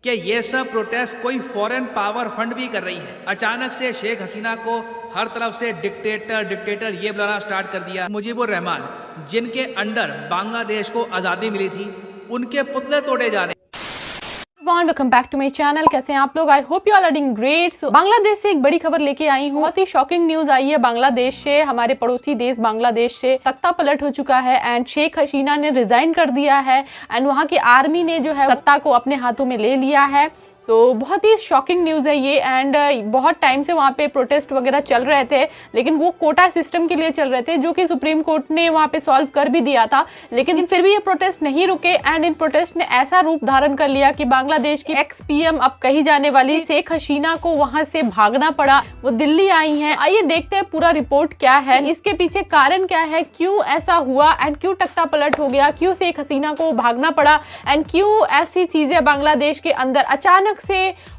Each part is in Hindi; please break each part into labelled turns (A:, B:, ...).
A: कि ये सब प्रोटेस्ट कोई फॉरेन पावर फंड भी कर रही है। अचानक से शेख हसीना को हर तरफ से डिक्टेटर ये बुलाना स्टार्ट कर दिया। मुजीबुर रहमान जिनके अंडर बांग्लादेश को आज़ादी मिली थी, उनके पुतले तोड़े जा रहे हैं।
B: Welcome back to my channel. कैसे हैं आप लोग? I hope you all are doing great. Bangladesh से एक बड़ी खबर लेके आई हूँ। बहुत ही शॉकिंग न्यूज आई है बांग्लादेश से। हमारे पड़ोसी देश बांग्लादेश से तख्ता पलट हो चुका है एंड शेख हसीना ने रिजाइन कर दिया है एंड वहाँ की आर्मी ने जो है सत्ता को अपने हाथों में ले लिया है। तो बहुत ही शॉकिंग न्यूज़ है ये एंड बहुत टाइम से वहाँ पे प्रोटेस्ट वगैरह चल रहे थे, लेकिन वो कोटा सिस्टम के लिए चल रहे थे जो कि सुप्रीम कोर्ट ने वहाँ पे सॉल्व कर भी दिया था, लेकिन फिर भी ये प्रोटेस्ट नहीं रुके एंड इन प्रोटेस्ट ने ऐसा रूप धारण कर लिया कि बांग्लादेश की एक्स पीएम अब कही जाने वाली शेख हसीना को वहाँ से भागना पड़ा। वो दिल्ली आई हैं। आइए देखते हैं पूरा रिपोर्ट क्या है, इसके पीछे कारण क्या है, क्यों ऐसा हुआ एंड क्यों तख्ता पलट हो गया, क्यों शेख हसीना को भागना पड़ा एंड क्यों ऐसी चीजें बांग्लादेश के अंदर अचानक से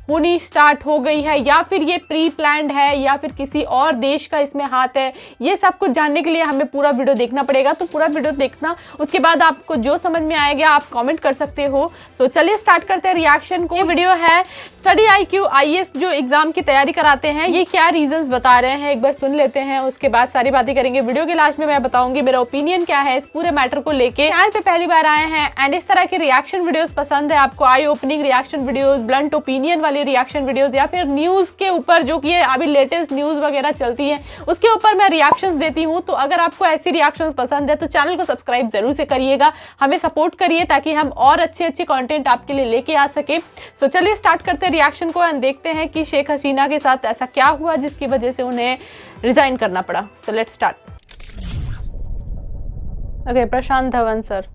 B: होनी स्टार्ट हो गई है, या फिर ये प्री प्लान्ड है या फिर किसी और देश का इसमें हाथ है। ये सब कुछ जानने के लिए हमें पूरा वीडियो देखना पड़ेगा, तो पूरा वीडियो देखना। उसके बाद आपको जो समझ में आएगा आप कमेंट कर सकते हो। तो चलिए स्टार्ट करते हैं रिएक्शन को। ये वीडियो है स्टडी IQ IAS जो एग्जाम की तैयारी कराते हैं, ये क्या रीजंस बता रहे हैं, एक बार सुन लेते हैं। उसके बाद सारी बातें करेंगे। वीडियो के लास्ट में मैं बताऊंगी मेरा ओपिनियन क्या है इस पूरे मैटर को लेके। चैनल पे पहली बार आए हैं एंड इस तरह के रिएक्शन वीडियोस पसंद है आपको, eye opening reaction videos, blunt opinion वाली रिएक्शन वीडियोस, या फिर न्यूज के ऊपर जो कि अभी लेटेस्ट न्यूज वगैरह चलती है उसके ऊपर मैं रिएक्शंस देती हूँ। तो अगर आपको ऐसी रिएक्शंस पसंद है तो चैनल को सब्सक्राइब जरूर से करिएगा, हमें सपोर्ट करिए ताकि हम और अच्छे कंटेंट आपके लिए लेके आ सके। सो चलिए स्टार्ट करते हैं रिएक्शन को एंड देखते हैं कि शेख हसीना के साथ ऐसा क्या हुआ जिसकी वजह से उन्हें रिजाइन करना पड़ा। So let's start. Okay, Prashant Dhawan sir.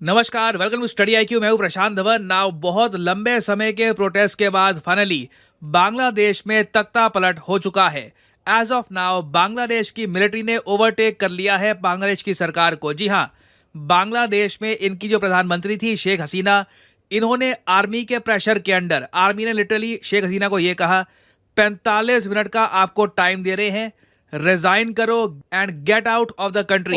A: नमस्कार, वेलकम टू स्टडी IQ। मैं हूं प्रशांत धवन। नाउ बहुत लंबे समय के प्रोटेस्ट के बाद फाइनली बांग्लादेश में तख्ता पलट हो चुका है। एज ऑफ नाउ बांग्लादेश की मिलिट्री ने ओवरटेक कर लिया है बांग्लादेश की सरकार को। जी हां, बांग्लादेश में इनकी जो प्रधानमंत्री थी शेख हसीना, इन्होंने आर्मी के प्रेशर के अंडर, आर्मी ने लिटरली शेख हसीना को ये कहा 45 मिनट का आपको टाइम दे रहे हैं, रिजाइन करो and get out of the country.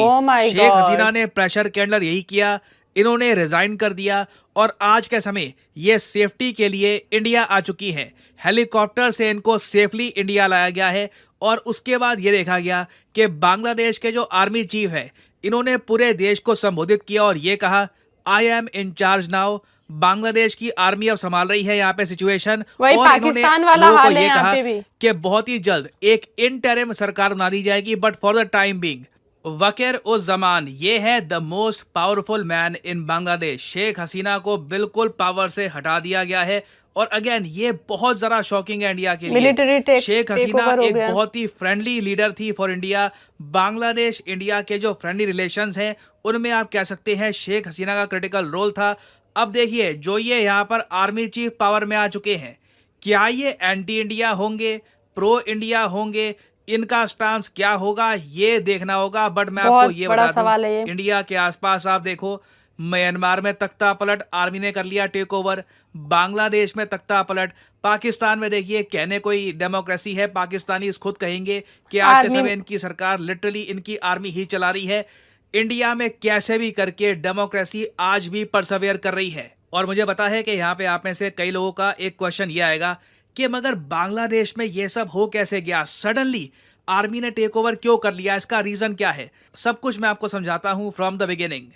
A: Sheikh Hasina ने प्रेशर के अंडर यही किया, इन्होंने रिजाइन कर दिया और आज के समय ये सेफ्टी के लिए इंडिया आ चुकी हैं। हेलीकॉप्टर से इनको सेफली इंडिया लाया गया है और उसके बाद ये देखा गया कि बांग्लादेश के जो आर्मी चीफ है, इन्होंने पूरे देश को संबोधित किया और ये कहा I am in charge now. Bangladesh की आर्मी अब संभाल रही है यहाँ पे सिचुएशन, और
B: पाकिस्तान वाला हाल है यहाँ पे भी
A: कि बहुत ही जल्द एक इंटरिम सरकार बना दी जाएगी, but for the time being Waker uz Zaman ये है the most powerful man in Bangladesh. Sheikh Hasina को बिल्कुल पावर से हटा दिया गया है और अगेन ये बहुत जरा शॉकिंग है इंडिया के लिए। शेख हसीना एक बहुत ही फ्रेंडली लीडर थी फॉर इंडिया। बांग्लादेश इंडिया के जो फ्रेंडली रिलेशंस हैं उनमें आप कह सकते हैं शेख हसीना का क्रिटिकल रोल था। अब देखिए जो ये यहाँ पर आर्मी चीफ पावर में आ चुके हैं, क्या ये एंटी इंडिया होंगे, प्रो इंडिया होंगे, इनका स्टांस क्या होगा ये देखना होगा। बट मैं आपको ये बता दूं, इंडिया के आसपास आप देखो, म्यांमार में तख्ता पलट आर्मी ने कर लिया टेक ओवर, बांग्लादेश में तख्ता पलट, पाकिस्तान में देखिए कहने कोई डेमोक्रेसी है, पाकिस्तानी खुद कहेंगे कि आज के समय इनकी सरकार लिटरली इनकी आर्मी ही चला रही है। इंडिया में कैसे भी करके डेमोक्रेसी आज भी परसवेयर कर रही है। और मुझे पता है कि यहाँ पे आप में से कई लोगों का एक क्वेश्चन ये आएगा कि मगर बांग्लादेश में ये सब हो कैसे गया, सडनली आर्मी ने टेक ओवर क्यों कर लिया, इसका रीजन क्या है। सब कुछ मैं आपको समझाता हूं फ्रॉम द बिगिनिंग।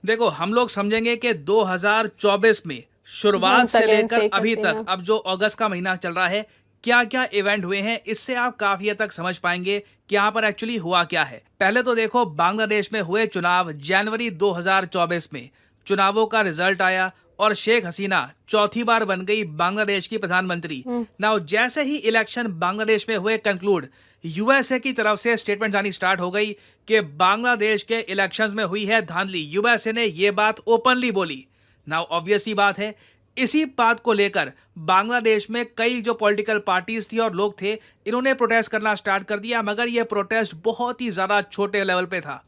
A: देखो, हम लोग समझेंगे कि 2024 में शुरुआत से लेकर अभी तक, अब जो अगस्त का महीना चल रहा है, क्या क्या इवेंट हुए हैं, इससे आप काफी हद तक समझ पाएंगे कि यहाँ पर एक्चुअली हुआ क्या है। पहले तो देखो, बांग्लादेश में हुए चुनाव जनवरी 2024 में चुनावों का रिजल्ट आया और शेख हसीना चौथी बार बन गई बांग्लादेश की प्रधानमंत्री। नाउ जैसे ही इलेक्शन बांग्लादेश में हुए कंक्लूड, USA की तरफ से स्टेटमेंट आनी स्टार्ट हो गई कि बांग्लादेश के इलेक्शंस में हुई है धांधली। USA ने ये बात ओपनली बोली। नाउ ऑब्वियस ही बात है, इसी बात को लेकर बांग्लादेश में कई जो पॉलिटिकल पार्टीज थी और लोग थे, इन्होंने प्रोटेस्ट करना स्टार्ट कर दिया, मगर ये प्रोटेस्ट बहुत ही ज्यादा छोटे लेवल पे था।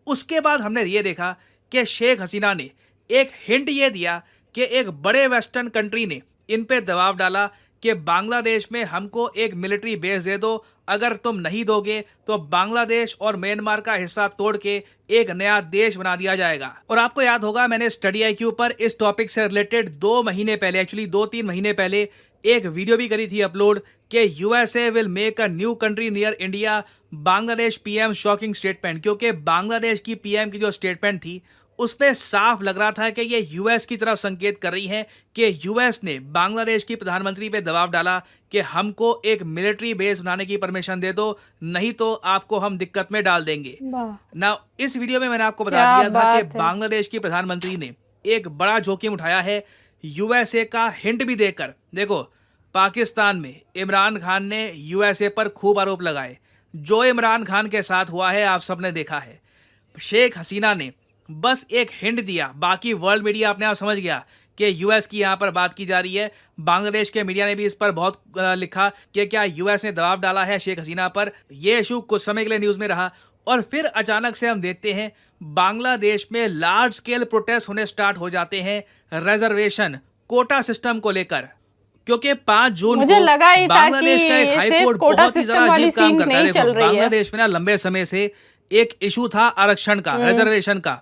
A: उसके बाद हमने ये देखा कि शेख हसीना ने एक हिंट ये दिया कि एक बड़े वेस्टर्न कंट्री ने इन पे दबाव डाला कि बांग्लादेश में हमको एक मिलिट्री बेस दे दो, अगर तुम नहीं दोगे तो बांग्लादेश और म्यांमार का हिस्सा तोड़ के एक नया देश बना दिया जाएगा। और आपको याद होगा मैंने स्टडी IQ पर इस टॉपिक से रिलेटेड 2 महीने पहले, एक्चुअली 2-3 महीने पहले एक वीडियो भी करी थी अपलोड कि USA will make a new country near India, Bangladesh PM shocking statement. क्योंकि बांग्लादेश की PM की जो स्टेटमेंट थी उसमें साफ लग रहा था कि ये US की तरफ संकेत कर रही है कि US ने बांग्लादेश की प्रधानमंत्री पे दबाव डाला कि हमको एक मिलिट्री बेस बनाने की परमिशन दे दो, नहीं तो आपको हम दिक्कत में डाल देंगे। ना इस वीडियो में मैंने आपको बता दिया था कि बांग्लादेश की प्रधानमंत्री ने एक बड़ा जोखिम उठाया है USA का हिंट भी देकर। देखो, पाकिस्तान में इमरान खान ने USA पर खूब आरोप लगाए, जो इमरान खान के साथ हुआ है आप सबने देखा है। शेख हसीना ने बस एक हिंट दिया, बाकी वर्ल्ड मीडिया अपने आप समझ गया कि US की यहाँ पर बात की जा रही है। बांग्लादेश के मीडिया ने भी इस पर बहुत लिखा कि क्या US ने दबाव डाला है शेख हसीना पर। यह इशू कुछ समय के लिए न्यूज़ में रहा और फिर अचानक से हम देखते हैं बांग्लादेश में लार्ज स्केल प्रोटेस्ट होने स्टार्ट हो जाते हैं रिजर्वेशन कोटा सिस्टम को लेकर। क्योंकि 5 जून
B: मुझे लगा ही था
A: बांग्लादेश
B: कि
A: का एक हाई कोर्ट बहुत ही ज्यादा अजीब काम करता है। देखो, बांग्लादेश में ना लंबे समय से एक इशू था आरक्षण का, रिजर्वेशन का।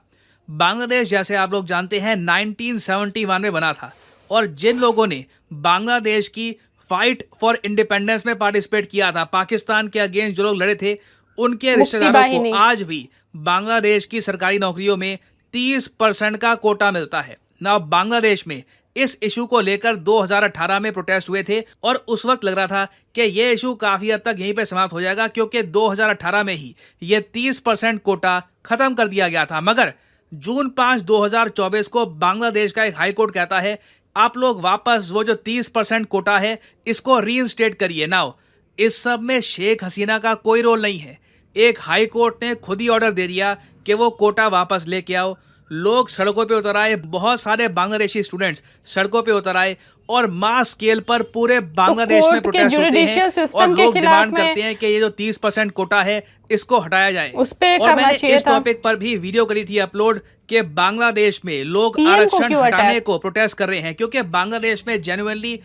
A: बांग्लादेश जैसे आप लोग जानते हैं 1971 में बना था और जिन लोगों ने बांग्लादेश की फाइट फॉर इंडिपेंडेंस में पार्टिसिपेट किया था, पाकिस्तान के अगेंस्ट जो लोग लड़े थे, उनके रिश्तेदारों को आज भी बांग्लादेश की सरकारी नौकरियों में 30% का कोटा मिलता है ना। बांग्लादेश में इस इशू को लेकर 2018 में प्रोटेस्ट हुए थे और उस वक्त लग रहा था कि ये इशू काफी हद तक यहीं पे समाप्त हो जाएगा, क्योंकि 2018 में ही ये 30% कोटा खत्म कर दिया गया था। मगर जून 5, 2024 को बांग्लादेश का एक हाई कोर्ट कहता है आप लोग वापस वो जो 30% कोटा है इसको रीइंस्टेट करिए। नाउ इस सब में शेख हसीना का कोई रोल नहीं है। एक हाई कोर्ट ने खुद ही ऑर्डर दे दिया कि वो कोटा वापस लेके आओ। लोग सड़कों पे उतर आए, बहुत सारे बांग्लादेशी स्टूडेंट्स सड़कों पे उतर आए और मास स्केल पर पूरे बांग्लादेश में प्रोटेस्ट होते हैं और लोग डिमांड करते हैं कि ये जो 30% कोटा है इसको हटाया जाए। और मैंने इस टॉपिक पर भी वीडियो करी थी अपलोड कि बांग्लादेश में लोग आरक्षण हटाने को प्रोटेस्ट कर रहे हैं, क्योंकि बांग्लादेश में जेन्युइनली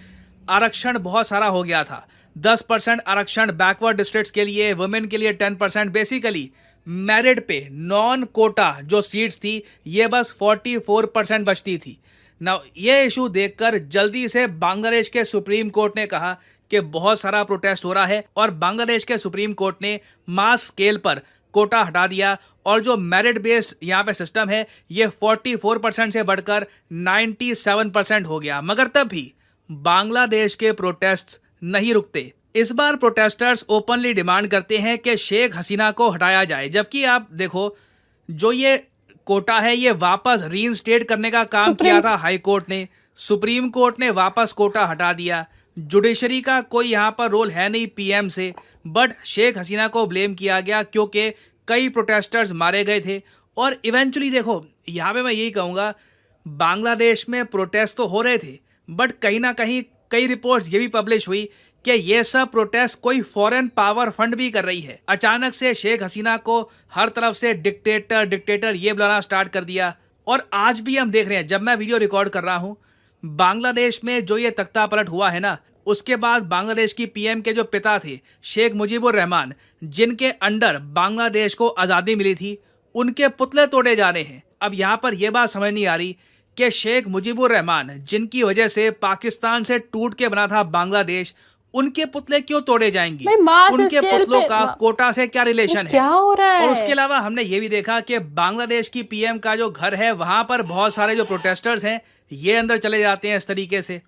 A: आरक्षण बहुत सारा हो गया था। 10% आरक्षण बैकवर्ड डिस्ट्रिक्ट्स के लिए, वुमेन के लिए 10%, बेसिकली मेरिट पे नॉन कोटा जो सीट्स थी ये बस 44% बचती थी ना। ये इशू देखकर जल्दी से बांग्लादेश के सुप्रीम कोर्ट ने कहा कि बहुत सारा प्रोटेस्ट हो रहा है और बांग्लादेश के सुप्रीम कोर्ट ने मास स्केल पर कोटा हटा दिया और जो मेरिट बेस्ड यहाँ पे सिस्टम है ये 44% से बढ़कर 97% हो गया। मगर तब भी बांग्लादेश के प्रोटेस्ट नहीं रुकते। इस बार प्रोटेस्टर्स ओपनली डिमांड करते हैं कि शेख हसीना को हटाया जाए, जबकि आप देखो जो ये कोटा है ये वापस रीइंस्टेट करने का काम किया था हाई कोर्ट ने, सुप्रीम कोर्ट ने वापस कोटा हटा दिया। जुडिशरी का कोई यहाँ पर रोल है नहीं PM से, बट शेख हसीना को ब्लेम किया गया क्योंकि कई प्रोटेस्टर्स मारे गए थे। और इवेंचुअली देखो यहाँ पे मैं यही कहूँगा, बांग्लादेश में प्रोटेस्ट तो हो रहे थे बट कहीं ना कहीं कई रिपोर्ट्स ये भी पब्लिश हुई कि ये सब प्रोटेस्ट कोई फॉरेन पावर फंड भी कर रही है। अचानक से शेख हसीना को हर तरफ से डिक्टेटर ये बुलाना स्टार्ट कर दिया। और आज भी हम देख रहे हैं, जब मैं वीडियो रिकॉर्ड कर रहा हूँ, बांग्लादेश में जो ये तख्ता पलट हुआ है ना, उसके बाद बांग्लादेश की PM के जो पिता थे शेख मुजीबुर रहमान, जिनके अंडर बांग्लादेश को आज़ादी मिली थी, उनके पुतले तोड़े जा रहे हैं। अब यहाँ पर यह बात समझ नहीं आ रही कि शेख मुजीबुर रहमान, जिनकी वजह से पाकिस्तान से टूट के बना था बांग्लादेश, उनके पुतले क्यों तोड़े जाएंगे? उनके पुतलों का कोटा से क्या रिलेशन है?
B: क्या हो रहा है?
A: और उसके अलावा हमने ये भी देखा कि बांग्लादेश की PM का जो घर है वहां पर बहुत सारे जो प्रोटेस्टर्स हैं ये अंदर चले जाते हैं इस तरीके से।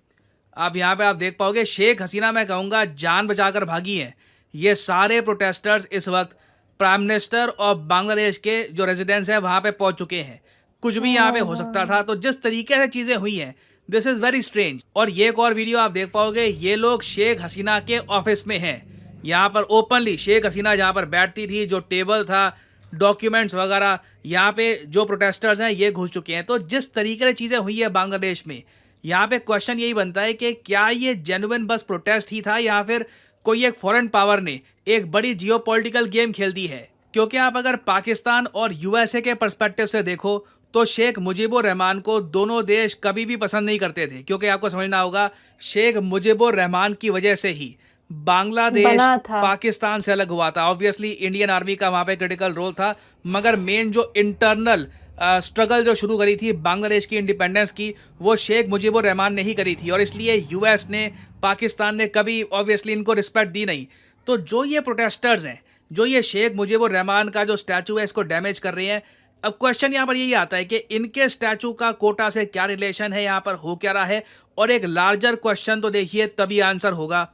A: अब यहाँ पे आप देख पाओगे शेख हसीना, मैं कहूँगा जान बचाकर भागी हैं। ये सारे प्रोटेस्टर्स इस वक्त प्राइम मिनिस्टर और बांग्लादेश के जो रेजिडेंस है वहां पे पहुंच चुके हैं। कुछ भी यहाँ पे हो सकता था। तो जिस तरीके से चीजें हुई हैं, दिस इज वेरी स्ट्रेंज। और ये एक और वीडियो आप देख पाओगे, ये लोग शेख हसीना के ऑफिस में हैं। यहाँ पर ओपनली शेख हसीना जहाँ पर बैठती थी, जो टेबल था, डॉक्यूमेंट्स वगैरह, यहाँ पे जो प्रोटेस्टर्स हैं ये घुस चुके हैं। तो जिस तरीके से चीज़ें हुई है बांग्लादेश में, यहाँ पे क्वेश्चन यही बनता है कि क्या ये जेन्युइन बस प्रोटेस्ट ही था या फिर कोई एक फॉरेन पावर ने एक बड़ी जियोपॉलिटिकल गेम खेल दी है? क्योंकि आप अगर पाकिस्तान और USA के पर्सपेक्टिव से देखो तो शेख मुजीबुर रहमान को दोनों देश कभी भी पसंद नहीं करते थे, क्योंकि आपको समझना होगा शेख मुजीबुर रहमान की वजह से ही बांग्लादेश
B: बना था।
A: पाकिस्तान से अलग हुआ था। ऑब्वियसली इंडियन आर्मी का वहां पे क्रिटिकल रोल था, मगर मेन जो इंटरनल स्ट्रगल जो शुरू करी थी बांग्लादेश की इंडिपेंडेंस की, वो शेख मुजीबुर रहमान ने ही करी थी। और इसलिए यूएस ने, पाकिस्तान ने कभी ऑब्वियसली इनको रिस्पेक्ट दी नहीं। तो जो ये प्रोटेस्टर्स हैं, जो ये शेख मुजीबुर रहमान का जो स्टैचू है इसको डैमेज कर रहे हैं, अब क्वेश्चन यहाँ पर यही आता है कि इनके स्टैचू का कोटा से क्या रिलेशन है, यहाँ पर हो क्या रहा है। और एक लार्जर क्वेश्चन तो देखिए तभी आंसर होगा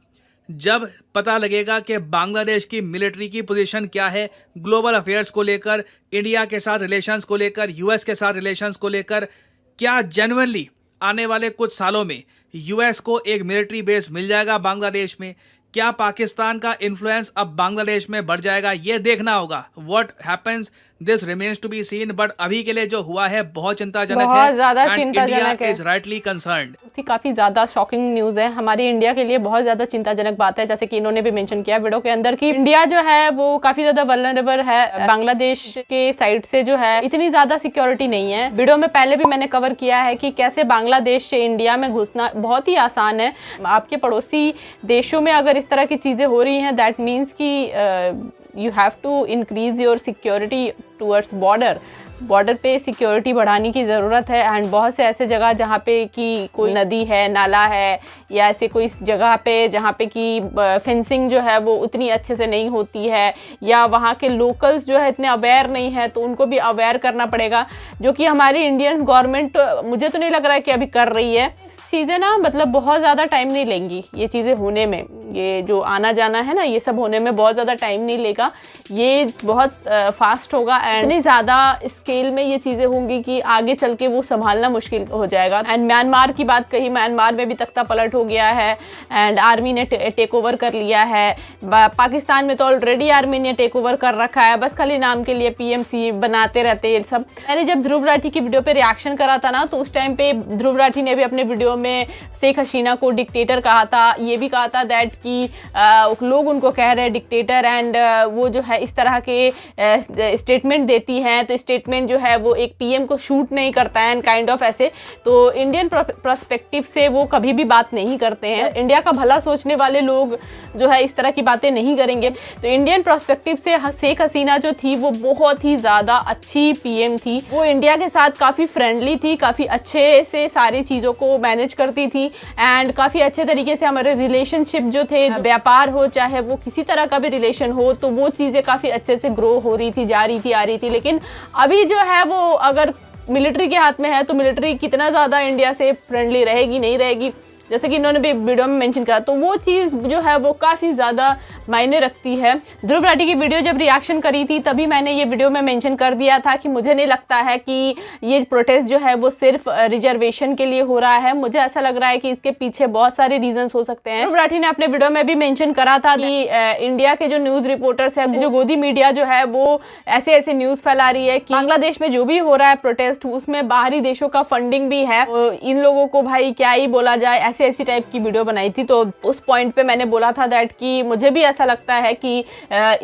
A: जब पता लगेगा कि बांग्लादेश की मिलिट्री की पोजीशन क्या है ग्लोबल अफेयर्स को लेकर, इंडिया के साथ रिलेशंस को लेकर, यूएस के साथ रिलेशंस को लेकर। क्या जेन्युइनली आने वाले कुछ सालों में यूएस को एक मिलिट्री बेस मिल जाएगा बांग्लादेश में? क्या पाकिस्तान का इन्फ्लुएंस अब बांग्लादेश में बढ़ जाएगा? ये देखना होगा। What happens this remains to be seen, but अभी के लिए जो हुआ है बहुत चिंताजनक है।
B: बहुत ज्यादा चिंताजनक है।
A: Is rightly concerned.
B: काफी ज्यादा शॉकिंग न्यूज है, हमारी इंडिया के लिए बहुत ज्यादा चिंताजनक बात है। जैसे कि इन्होंने भी मेंशन किया वीडियो के अंदर कि इंडिया जो है वो काफी ज्यादा वल्नरेबल है। बांग्लादेश के साइड से जो है इतनी ज्यादा सिक्योरिटी नहीं है। वीडियो में पहले भी मैंने कवर किया है कि कैसे बांग्लादेश से इंडिया में घुसना बहुत ही आसान है। आपके पड़ोसी देशों में अगर इस तरह की चीजें हो रही हैं, दैट मीन्स कि you have to increase your security towards border पे सिक्योरिटी बढ़ाने की ज़रूरत है। एंड बहुत से ऐसे जगह जहाँ पे कि कोई नदी है, नाला है, या ऐसे कोई जगह पे जहाँ पे कि फेंसिंग जो है वो उतनी अच्छे से नहीं होती है, या वहाँ के लोकल्स जो है इतने अवेयर नहीं है, तो उनको भी अवेयर करना पड़ेगा, जो कि हमारी इंडियन गवर्नमेंट मुझे तो नहीं लग रहा है कि अभी कर रही है। चीज़ें ना मतलब बहुत ज़्यादा टाइम नहीं लेंगी ये चीज़ें होने में, ये जो आना जाना है ना ये सब होने में बहुत ज़्यादा टाइम नहीं लेगा, ये बहुत फास्ट होगा। एंड इतनी ज़्यादा स्केल में ये चीज़ें होंगी कि आगे चल के वो संभालना मुश्किल हो जाएगा। एंड म्यांमार की बात कही, म्यांमार में भी तख्ता पलट हो गया है एंड आर्मी ने टेक ओवर कर लिया है। पाकिस्तान में तो ऑलरेडी आर्मी ने टेक ओवर कर रखा है, बस खाली नाम के लिए PMC बनाते रहते हैं सब। मैंने जब ध्रुव राठी की वीडियो पे रिएक्शन करा था ना, तो उस टाइम पे ध्रुव राठी ने भी अपने वीडियो में शेख हसीना को डिक्टेटर कहा था। ये भी कहा था दैट कि लोग उनको कह रहे हैं डिक्टेटर, एंड वो जो है इस तरह के स्टेटमेंट देती हैं, तो स्टेटमेंट जो है वो एक PM को शूट नहीं करता है एंड काइंड ऑफ ऐसे। तो इंडियन पर्सपेक्टिव से वो कभी भी बात नहीं करते हैं। इंडिया का भला सोचने वाले लोग जो है इस तरह की बातें नहीं करेंगे। तो इंडियन पर्सपेक्टिव से शेख हसीना जो थी वो बहुत ही ज़्यादा अच्छी PM थी। वो इंडिया के साथ काफ़ी फ्रेंडली थी, काफ़ी अच्छे से सारी चीज़ों को मैनेज करती थी एंड काफ़ी अच्छे तरीके से हमारे रिलेशनशिप जो थे, व्यापार हो चाहे वो किसी तरह का भी रिलेशन हो, तो वो चीज़ें काफ़ी अच्छे से ग्रो हो रही थी, जा रही थी, आ रही थी। लेकिन अभी जो है वो अगर मिलिट्री के हाथ में है तो मिलिट्री कितना ज़्यादा इंडिया से फ्रेंडली रहेगी, नहीं रहेगी, जैसे कि इन्होंने भी वीडियो में मेंशन करा, तो वो चीज़ जो है वो काफ़ी ज़्यादा मायने रखती है। ध्रुव राठी की वीडियो जब रिएक्शन करी थी तभी मैंने ये वीडियो में मेंशन कर दिया था कि मुझे नहीं लगता है कि ये प्रोटेस्ट जो है वो सिर्फ रिजर्वेशन के लिए हो रहा है। मुझे ऐसा लग रहा है कि इसके पीछे बहुत सारे रीजंस हो सकते हैं। ध्रुव राठी ने अपने वीडियो में भी मेंशन करा था कि इंडिया के जो न्यूज़ रिपोर्टर्स है, जो गोदी मीडिया जो है वो ऐसे ऐसे न्यूज़ फैला रही है कि बांग्लादेश में जो भी हो रहा है प्रोटेस्ट उसमें बाहरी देशों का फंडिंग भी है। इन लोगों को भाई क्या ही बोला जाए, ऐसी टाइप की वीडियो बनाई थी। तो उस पॉइंट पे मैंने बोला था दैट कि मुझे भी ऐसा लगता है कि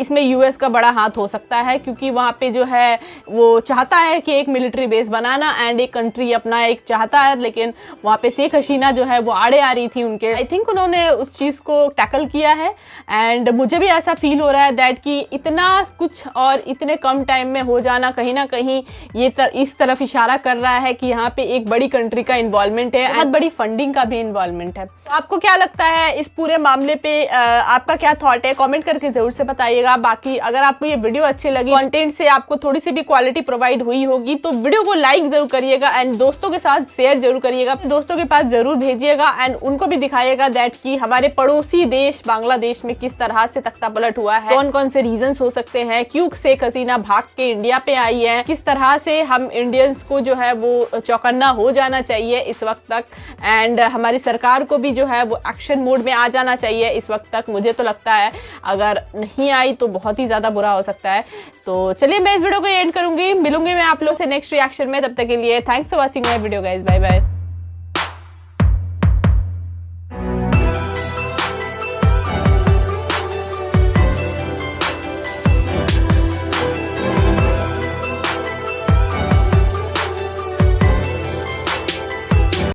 B: इसमें यूएस का बड़ा हाथ हो सकता है, क्योंकि वहाँ पे जो है वो चाहता है कि एक मिलिट्री बेस बनाना एंड एक कंट्री अपना एक चाहता है, लेकिन वहाँ पे शेख हसीना जो है वो आड़े आ रही थी उनके। आई थिंक उन्होंने उस चीज़ को टैकल किया है एंड मुझे भी ऐसा फील हो रहा है दैट कि इतना कुछ और इतने कम टाइम में हो जाना कहीं ना कहीं ये इस तरफ इशारा कर रहा है कि यहाँ पे एक बड़ी कंट्री का इन्वॉल्वमेंट है, बहुत बड़ी फंडिंग का भी इन्वॉल्वमेंट है। तो आपको क्या लगता है इस पूरे मामले पे, आपका क्या थॉट है, कमेंट करके जरूर से बताइएगा। बाकी अगर आपको ये वीडियो अच्छी लगी, कंटेंट से आपको थोड़ी सी भी क्वालिटी प्रोवाइड हुई होगी, तो वीडियो को लाइक जरूर करिएगा एंड दोस्तों के साथ शेयर जरूर करिएगा, दोस्तों के पास जरूर भेजिएगा एंड उनको भी दिखाइएगा दैट कि हमारे पड़ोसी देश बांग्लादेश में किस तरह से तख्ता पलट हुआ है, कौन कौन से रीजंस हो सकते हैं, क्यों शेख हसीना भाग के इंडिया पे आई है, किस तरह से हम इंडियंस को जो है वो चौकन्ना हो जाना चाहिए इस वक्त तक, एंड हमारी सरकार को भी जो है वो एक्शन मोड में आ जाना चाहिए इस वक्त तक। मुझे तो लगता है अगर नहीं आई तो बहुत ही ज़्यादा बुरा हो सकता है। तो चलिए मैं इस वीडियो को एंड करूंगी, मिलूंगी मैं आप लोगों से नेक्स्ट रिएक्शन में। तब तक के लिए thanks for watching my video guys, bye bye.